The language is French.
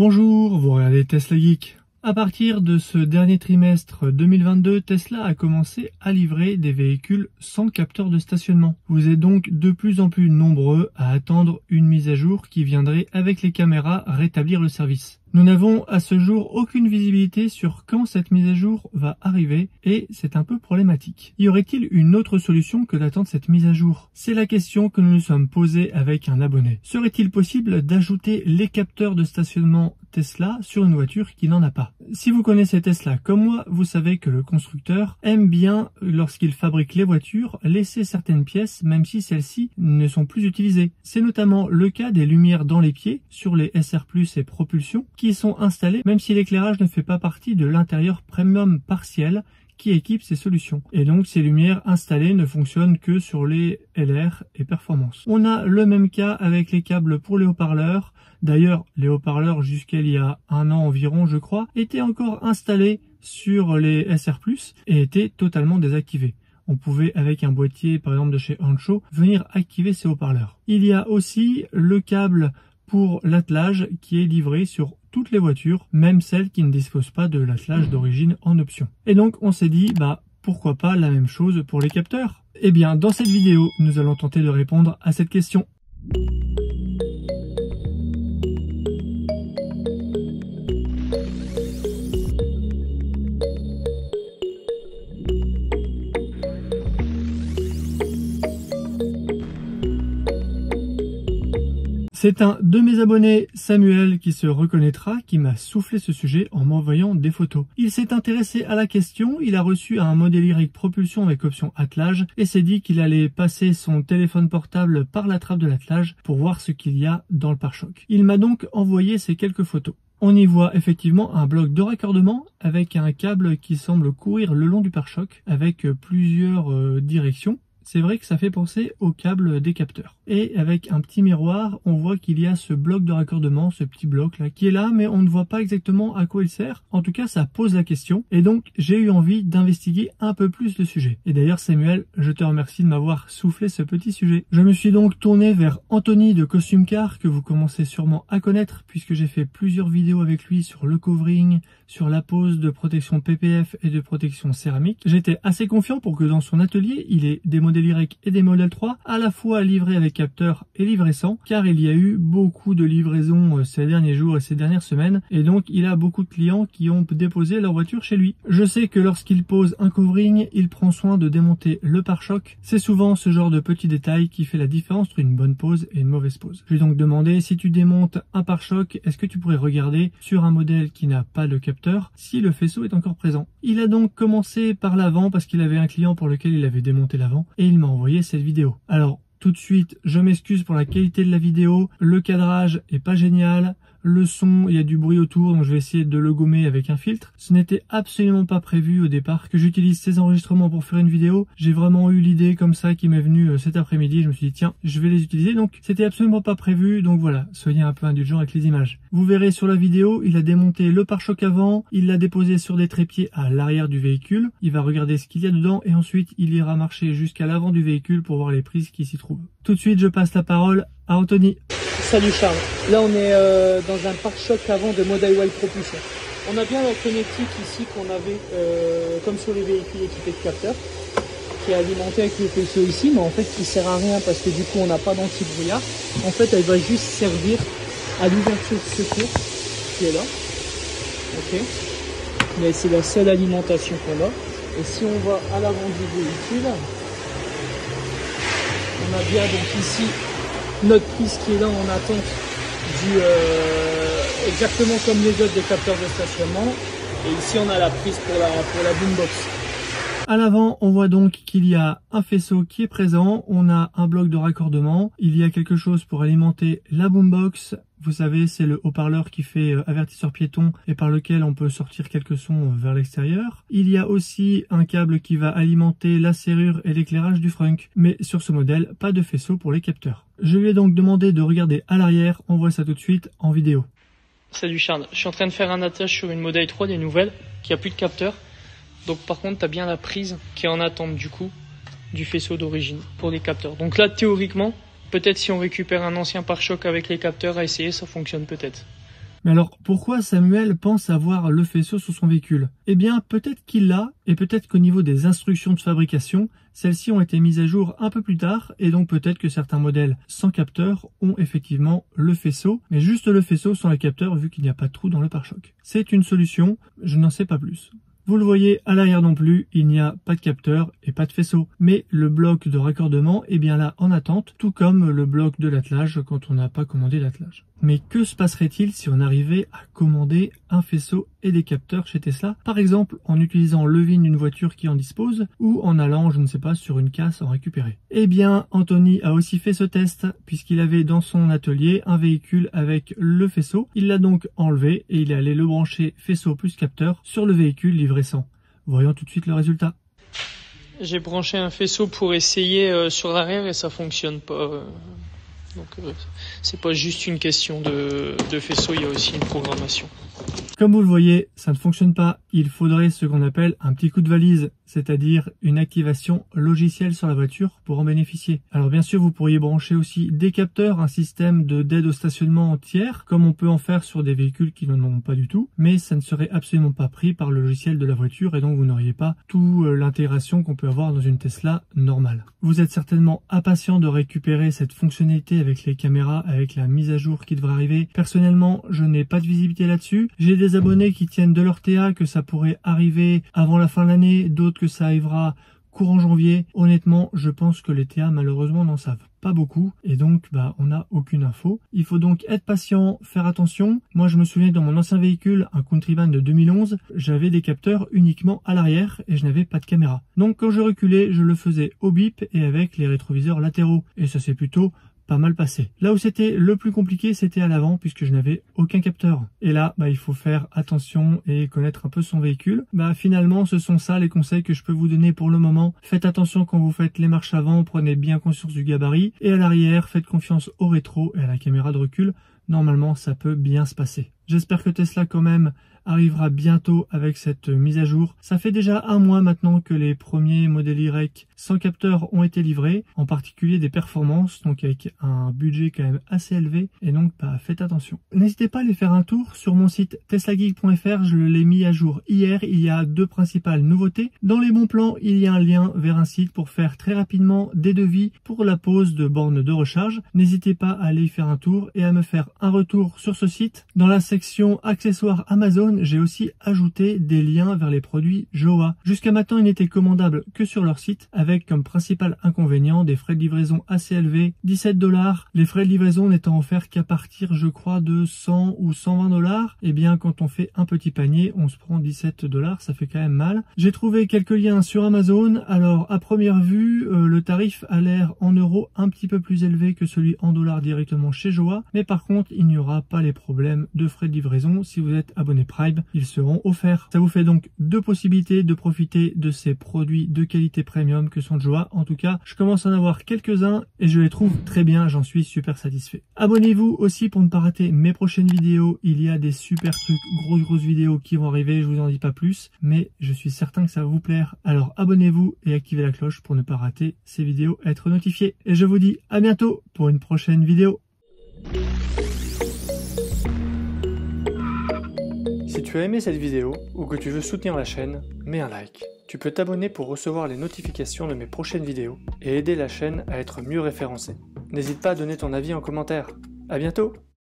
Bonjour, vous regardez Tesla Geek. À partir de ce dernier trimestre 2022, Tesla a commencé à livrer des véhicules sans capteur de stationnement. Vous êtes donc de plus en plus nombreux à attendre une mise à jour qui viendrait avec les caméras rétablir le service. Nous n'avons à ce jour aucune visibilité sur quand cette mise à jour va arriver et c'est un peu problématique. Y aurait-il une autre solution que d'attendre cette mise à jour? C'est la question que nous nous sommes posée avec un abonné. Serait-il possible d'ajouter les capteurs de stationnement Tesla sur une voiture qui n'en a pas? Si vous connaissez Tesla comme moi, vous savez que le constructeur aime bien, lorsqu'il fabrique les voitures, laisser certaines pièces même si celles-ci ne sont plus utilisées. C'est notamment le cas des lumières dans les pieds sur les SR+ et Propulsion qui sont installées même si l'éclairage ne fait pas partie de l'intérieur premium partiel qui équipe ces solutions. Et donc ces lumières installées ne fonctionnent que sur les LR et Performance. On a le même cas avec les câbles pour les haut-parleurs. D'ailleurs, les haut-parleurs jusqu'à il y a un an environ, je crois, étaient encore installés sur les SR+, et étaient totalement désactivés. On pouvait, avec un boîtier par exemple de chez Ancho, venir activer ces haut-parleurs. Il y a aussi le câble pour l'attelage qui est livré sur toutes les voitures, même celles qui ne disposent pas de l'attelage d'origine en option. Et donc on s'est dit, pourquoi pas la même chose pour les capteurs? Eh bien, dans cette vidéo, nous allons tenter de répondre à cette question. C'est un de mes abonnés, Samuel, qui se reconnaîtra, qui m'a soufflé ce sujet en m'envoyant des photos. Il s'est intéressé à la question, il a reçu un modèle Y propulsion avec option attelage et s'est dit qu'il allait passer son téléphone portable par la trappe de l'attelage pour voir ce qu'il y a dans le pare-choc. Il m'a donc envoyé ces quelques photos. On y voit effectivement un bloc de raccordement avec un câble qui semble courir le long du pare-choc avec plusieurs directions. C'est vrai que ça fait penser au câble des capteurs. Et avec un petit miroir, on voit qu'il y a ce bloc de raccordement, ce petit bloc là, qui est là, mais on ne voit pas exactement à quoi il sert. En tout cas, ça pose la question. Et donc, j'ai eu envie d'investiguer un peu plus le sujet. Et d'ailleurs, Samuel, je te remercie de m'avoir soufflé ce petit sujet. Je me suis donc tourné vers Anthony de Costume Car, que vous commencez sûrement à connaître, puisque j'ai fait plusieurs vidéos avec lui sur le covering, sur la pose de protection PPF et de protection céramique. J'étais assez confiant pour que dans son atelier, il ait des modèles Y et des modèles 3 à la fois livrés avec capteur et livrés sans, car il y a eu beaucoup de livraisons ces derniers jours et ces dernières semaines, et donc il a beaucoup de clients qui ont déposé leur voiture chez lui. Je sais que lorsqu'il pose un covering, il prend soin de démonter le pare-choc. C'est souvent ce genre de petits détails qui fait la différence entre une bonne pose et une mauvaise pose. Je lui ai donc demandé, si tu démontes un pare-choc, est-ce que tu pourrais regarder sur un modèle qui n'a pas de capteur si le faisceau est encore présent. Il a donc commencé par l'avant parce qu'il avait un client pour lequel il avait démonté l'avant et il m'a envoyé cette vidéo. Alors tout de suite, je m'excuse pour la qualité de la vidéo, le cadrage est pas génial, le son, il y a du bruit autour, donc je vais essayer de le gommer avec un filtre. Ce n'était absolument pas prévu au départ que j'utilise ces enregistrements pour faire une vidéo. J'ai vraiment eu l'idée comme ça qui m'est venue cet après-midi. Je me suis dit tiens, je vais les utiliser. Donc c'était absolument pas prévu. Donc voilà, soyez un peu indulgents avec les images. Vous verrez sur la vidéo, il a démonté le pare-choc avant, il l'a déposé sur des trépieds à l'arrière du véhicule. Il va regarder ce qu'il y a dedans et ensuite il ira marcher jusqu'à l'avant du véhicule pour voir les prises qui s'y trouvent. Tout de suite, je passe la parole à Anthony. Salut Charles, là on est dans un pare-choc avant de Model Y Propulsion. On a bien la connectique ici qu'on avait comme sur les véhicules équipés de capteurs, qui est alimentée avec le faisceau ici, mais en fait qui sert à rien parce que du coup on n'a pas d'anti-brouillard. En fait elle va juste servir à l'ouverture de secours qui est là. Ok. Mais c'est la seule alimentation qu'on a. Et si on va à l'avant du véhicule, on a bien donc ici notre prise qui est là en attente exactement comme les autres des capteurs de stationnement. Et ici on a la prise pour la boombox. À l'avant, on voit donc qu'il y a un faisceau qui est présent, on a un bloc de raccordement, il y a quelque chose pour alimenter la boombox. Vous savez, c'est le haut-parleur qui fait avertisseur piéton et par lequel on peut sortir quelques sons vers l'extérieur. Il y a aussi un câble qui va alimenter la serrure et l'éclairage du frunk. Mais sur ce modèle, pas de faisceau pour les capteurs. Je lui ai donc demandé de regarder à l'arrière, on voit ça tout de suite en vidéo. Salut Charles, je suis en train de faire un attelage sur une Model 3 des nouvelles qui a plus de capteur. Donc par contre, tu as bien la prise qui est en attente du coup du faisceau d'origine pour les capteurs. Donc là, théoriquement, peut-être si on récupère un ancien pare-choc avec les capteurs à essayer, ça fonctionne peut-être. Mais alors, pourquoi Samuel pense avoir le faisceau sur son véhicule? Eh bien, peut-être qu'il l'a, et peut-être qu'au niveau des instructions de fabrication, celles-ci ont été mises à jour un peu plus tard, et donc peut-être que certains modèles sans capteur ont effectivement le faisceau, mais juste le faisceau sans le capteur vu qu'il n'y a pas de trou dans le pare-choc. C'est une solution, je n'en sais pas plus. Vous le voyez, à l'arrière non plus, il n'y a pas de capteur et pas de faisceau. Mais le bloc de raccordement est bien là en attente, tout comme le bloc de l'attelage quand on n'a pas commandé l'attelage. Mais que se passerait-il si on arrivait à commander un faisceau et des capteurs chez Tesla? Par exemple, en utilisant le VIN d'une voiture qui en dispose, ou en allant, je ne sais pas, sur une casse en récupérer. Eh bien, Anthony a aussi fait ce test, puisqu'il avait dans son atelier un véhicule avec le faisceau. Il l'a donc enlevé et il est allé le brancher faisceau plus capteur sur le véhicule livré sans. Voyons tout de suite le résultat. J'ai branché un faisceau pour essayer sur l'arrière et ça fonctionne pas. Donc c'est pas juste une question de faisceau, il y a aussi une programmation. Comme vous le voyez, ça ne fonctionne pas. Il faudrait ce qu'on appelle un petit coup de valise, c'est-à-dire une activation logicielle sur la voiture pour en bénéficier. Alors bien sûr, vous pourriez brancher aussi des capteurs, un système d'aide au stationnement tiers, comme on peut en faire sur des véhicules qui n'en ont pas du tout, mais ça ne serait absolument pas pris par le logiciel de la voiture et donc vous n'auriez pas toute l'intégration qu'on peut avoir dans une Tesla normale. Vous êtes certainement impatient de récupérer cette fonctionnalité avec les caméras, avec la mise à jour qui devrait arriver. Personnellement, je n'ai pas de visibilité là-dessus. J'ai des abonnés qui tiennent de leur TA que ça pourrait arriver avant la fin de l'année, d'autres que ça arrivera courant janvier. Honnêtement, je pense que les TA malheureusement n'en savent pas beaucoup et donc on n'a aucune info. Il faut donc être patient, faire attention. Moi je me souviens dans mon ancien véhicule, un Countryman de 2011, j'avais des capteurs uniquement à l'arrière et je n'avais pas de caméra. Donc quand je reculais, je le faisais au bip et avec les rétroviseurs latéraux et ça s'est plutôt pas mal passé. Là où c'était le plus compliqué, c'était à l'avant puisque je n'avais aucun capteur. Et là, il faut faire attention et connaître un peu son véhicule. Finalement, ce sont ça les conseils que je peux vous donner pour le moment. Faites attention quand vous faites les marches avant, prenez bien conscience du gabarit. Et à l'arrière, faites confiance au rétro et à la caméra de recul. Normalement, ça peut bien se passer. J'espère que Tesla quand même arrivera bientôt avec cette mise à jour. Ça fait déjà un mois maintenant que les premiers modèles Y sans capteur ont été livrés, en particulier des performances, donc avec un budget quand même assez élevé, et donc faites attention. N'hésitez pas à aller faire un tour sur mon site teslageek.fr, je l'ai mis à jour hier, il y a deux principales nouveautés. Dans les bons plans, il y a un lien vers un site pour faire très rapidement des devis pour la pose de bornes de recharge. N'hésitez pas à aller y faire un tour et à me faire un retour sur ce site. Dans la section accessoires Amazon, j'ai aussi ajouté des liens vers les produits Joa. Jusqu'à maintenant, ils n'étaient commandables que sur leur site, avec comme principal inconvénient des frais de livraison assez élevés, 17 $. Les frais de livraison n'étant offerts qu'à partir, je crois, de 100 ou 120 $. Et bien, quand on fait un petit panier, on se prend 17 $, ça fait quand même mal. J'ai trouvé quelques liens sur Amazon. Alors, à première vue, le tarif a l'air en euros un petit peu plus élevé que celui en dollars directement chez Joa. Mais par contre, il n'y aura pas les problèmes de frais de livraison. Si vous êtes abonné Prime, ils seront offerts. Ça vous fait donc deux possibilités de profiter de ces produits de qualité premium que sont Joa. En tout cas, je commence à en avoir quelques-uns et je les trouve très bien, j'en suis super satisfait. Abonnez-vous aussi pour ne pas rater mes prochaines vidéos. Il y a des super trucs, grosses vidéos qui vont arriver, je vous en dis pas plus, mais je suis certain que ça va vous plaire. Alors abonnez-vous et activez la cloche pour ne pas rater ces vidéos, être notifié. Et je vous dis à bientôt pour une prochaine vidéo. Si tu as aimé cette vidéo ou que tu veux soutenir la chaîne, mets un like. Tu peux t'abonner pour recevoir les notifications de mes prochaines vidéos et aider la chaîne à être mieux référencée. N'hésite pas à donner ton avis en commentaire. À bientôt!